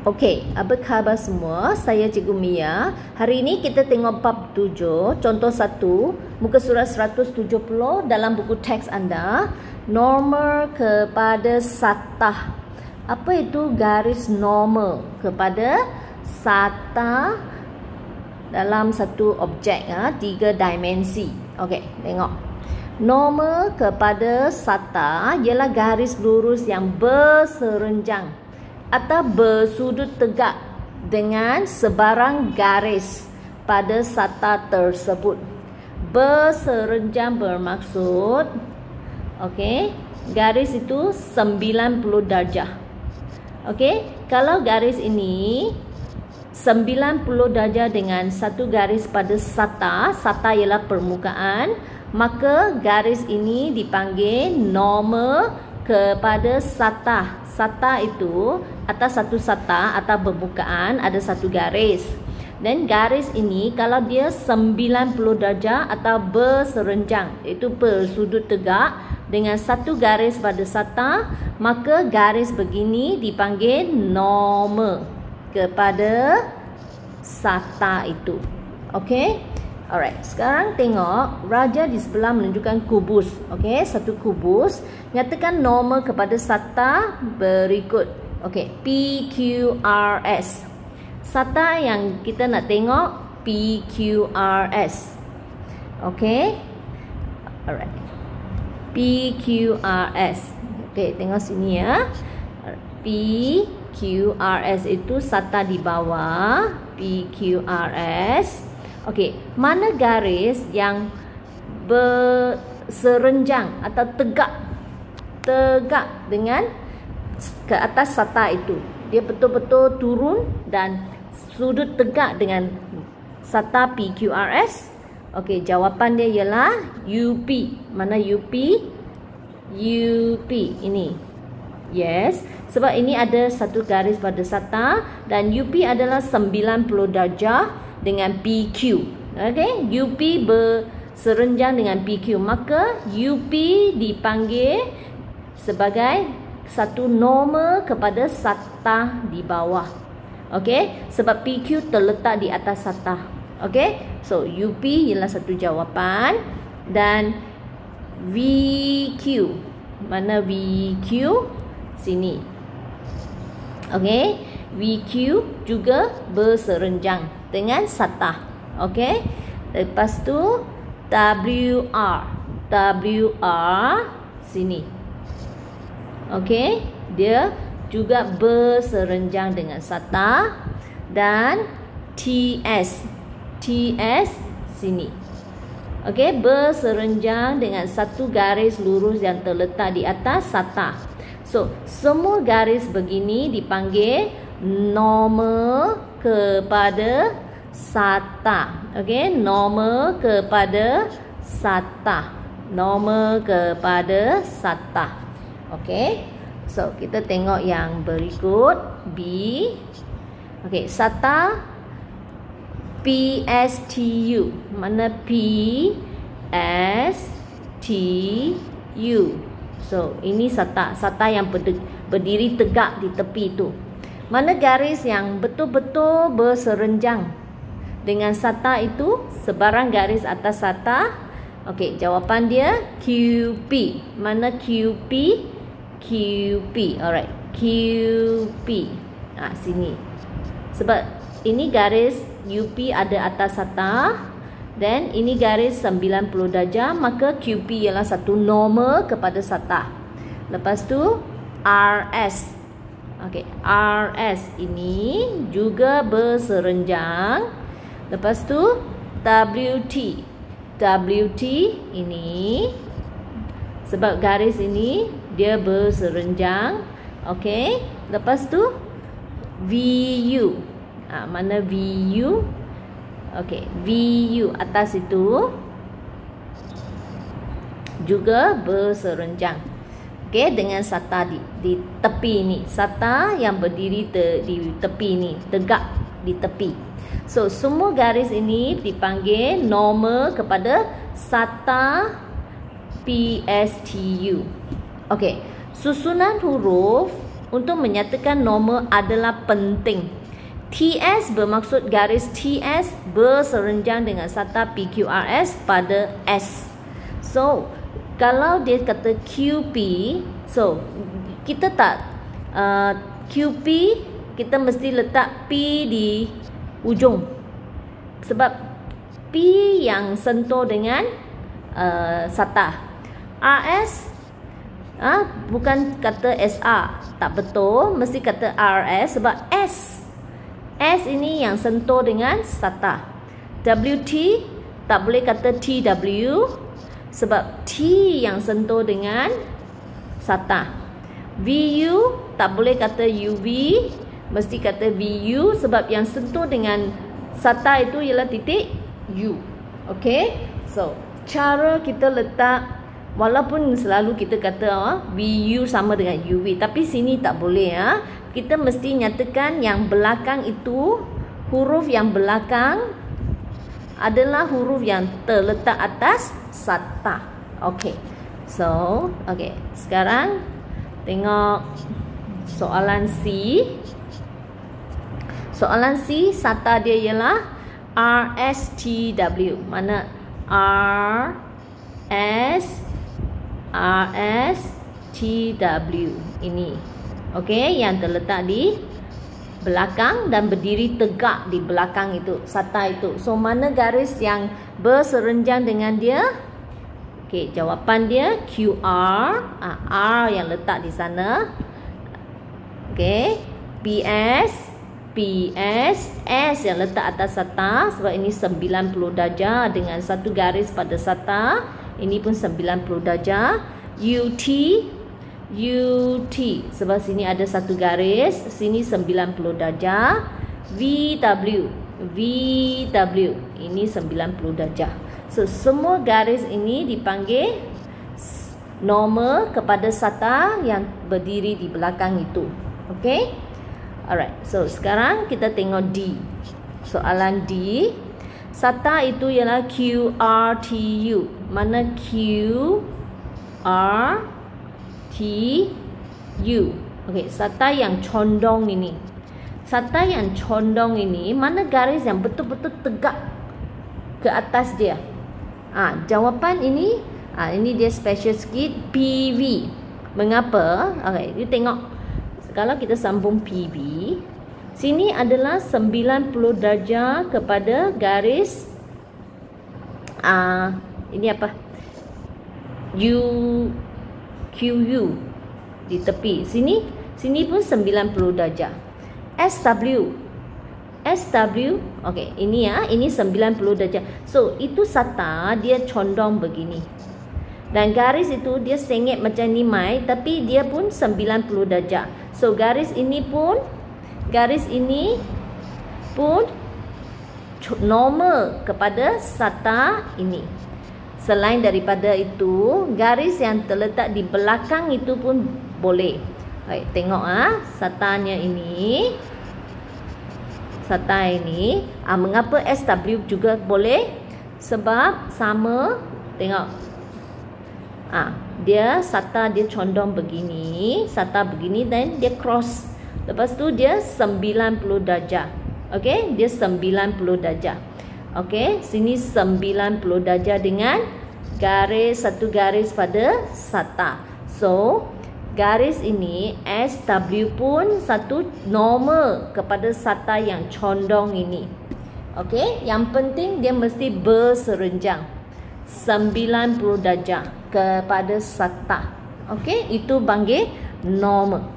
Okey, apa khabar semua? Saya Cikgu Mia. Hari ini kita tengok bab 7, contoh 1, muka surat 170 dalam buku teks anda. Normal kepada satah. Apa itu garis normal kepada satah dalam satu objek, 3 dimensi? Okey, tengok. Normal kepada satah ialah garis lurus yang berserenjang atau bersudut tegak dengan sebarang garis pada satah tersebut. Berserenjang bermaksud, okey, garis itu 90 darjah. Okey, kalau garis ini 90 darjah dengan satu garis pada satah, satah ialah permukaan, maka garis ini dipanggil normal kepada satah. Satah itu atas satu satah atau permukaan ada satu garis. Dan garis ini kalau dia 90 darjah atau berserenjang, iaitu bersudut tegak dengan satu garis pada satah, maka garis begini dipanggil normal kepada satah itu. Okey? Alright, sekarang tengok raja di sebelah menunjukkan kubus. Okey, satu kubus. Nyatakan normal kepada satah berikut. Okey, PQRS. Satah yang kita nak tengok PQRS. Okey. Alright. PQRS. Okey, tengok sini ya. PQRS itu satah di bawah. PQRS. Okey, mana garis yang berserenjang atau tegak dengan ke atas satah itu? Dia betul-betul turun dan sudut tegak dengan satah PQRS. Okey, jawapan dia ialah UP. Mana UP? UP ini. Yes, sebab ini ada satu garis pada satah dan UP adalah 90 darjah dengan PQ. Okey, UP berserenjang dengan PQ, maka UP dipanggil sebagai satu normal kepada satah di bawah. Okey, sebab PQ terletak di atas satah. Okey, so UP ialah satu jawapan. Dan VQ, mana VQ? Sini. Okey, VQ juga berserenjang dengan satah. Okey. Lepas tu WR. WR sini. Okey, dia juga berserenjang dengan satah. Dan TS. TS sini. Okey, berserenjang dengan satu garis lurus yang terletak di atas satah. So, semua garis begini dipanggil normal kepada satah. Okey, normal kepada satah. Normal kepada satah. Okey. So, kita tengok yang berikut B. Okey, satah PSTU. Mana PSTU? So, ini satah yang berdiri tegak di tepi itu. Mana garis yang betul-betul berserenjang dengan satah itu? Sebarang garis atas satah. Okey, jawapan dia QP. Mana QP? QP. Alright, QP. Sini. Sebab ini garis UP ada atas satah. Dan ini garis 90 darjah, maka QP ialah satu normal kepada satah. Lepas tu RS. Okey, RS ini juga berserenjang. Lepas tu WT. WT ini sebab garis ini dia berserenjang. Okey, lepas tu VU. Mana VU? Okey, VU atas itu juga berserenjang. Okey, dengan satah di tepi ni. Satah yang berdiri di tepi ni, tegak di tepi. So, semua garis ini dipanggil normal kepada satah PSTU. Okey, susunan huruf untuk menyatakan norma adalah penting. TS bermaksud garis TS berserenjang dengan SATA PQRS pada S. So, kalau dia kata QP, so kita tak QP, kita mesti letak P di ujung. Sebab P yang sentuh dengan SATA. RS bukan kata SR, tak betul, mesti kata RS sebab S ini yang sentuh dengan SATA. WT tak boleh kata TW sebab T yang sentuh dengan SATA. VU tak boleh kata UV, mesti kata VU sebab yang sentuh dengan SATA itu ialah titik U. Okay, so cara kita letak, walaupun selalu kita kata VU sama dengan UV, tapi sini tak boleh. Kita mesti nyatakan yang belakang itu, huruf yang belakang adalah huruf yang terletak atas SATA. Okay, so okay, sekarang tengok soalan C. Soalan C, SATA dia ialah RSTW. Mana RSTW ini. Okey, yang terletak di belakang dan berdiri tegak di belakang itu, SATA itu. So, mana garis yang berserenjang dengan dia? Okey, jawapan dia QR. R yang letak di sana. Okey, PS, S yang letak atas SATA sebab ini 90 darjah dengan satu garis pada SATA. Ini pun 90 darjah. UT sebab sini ada satu garis, sini 90 darjah. VW ini 90 darjah. So semua garis ini dipanggil norma kepada SATA yang berdiri di belakang itu. Okey? Alright, so sekarang kita tengok D. Soalan D, SATA itu ialah QRTU. Mana QRTU? Okey, SATA yang condong ini. SATA yang condong ini, mana garis yang betul-betul tegak ke atas dia? Jawapan ini, ini dia special sikit, PV. Mengapa? Okey, you tengok. Kalau kita sambung PV, sini adalah 90 darjah kepada garis ini apa? QU di tepi. Sini pun 90 darjah. SW, okey, ini ini 90 darjah. So, itu SATA dia condong begini. Dan garis itu dia sengit macam ni mai, tapi dia pun 90 darjah. So garis ini pun normal kepada SATA ini. Selain daripada itu, garis yang terletak di belakang itu pun boleh. Baik, tengok SATA-nya ini. SATA ini, mengapa SW juga boleh? Sebab sama, tengok. Dia SATA dia condong begini, SATA begini dan dia cross. Lepas tu dia 90 darjah. Okey, dia 90 darjah. Okey, sini 90 darjah dengan satu garis pada SATA. So, garis ini SW pun satu normal kepada SATA yang condong ini. Okey, yang penting dia mesti berserenjang 90 darjah kepada SATA. Okey, itu panggil normal.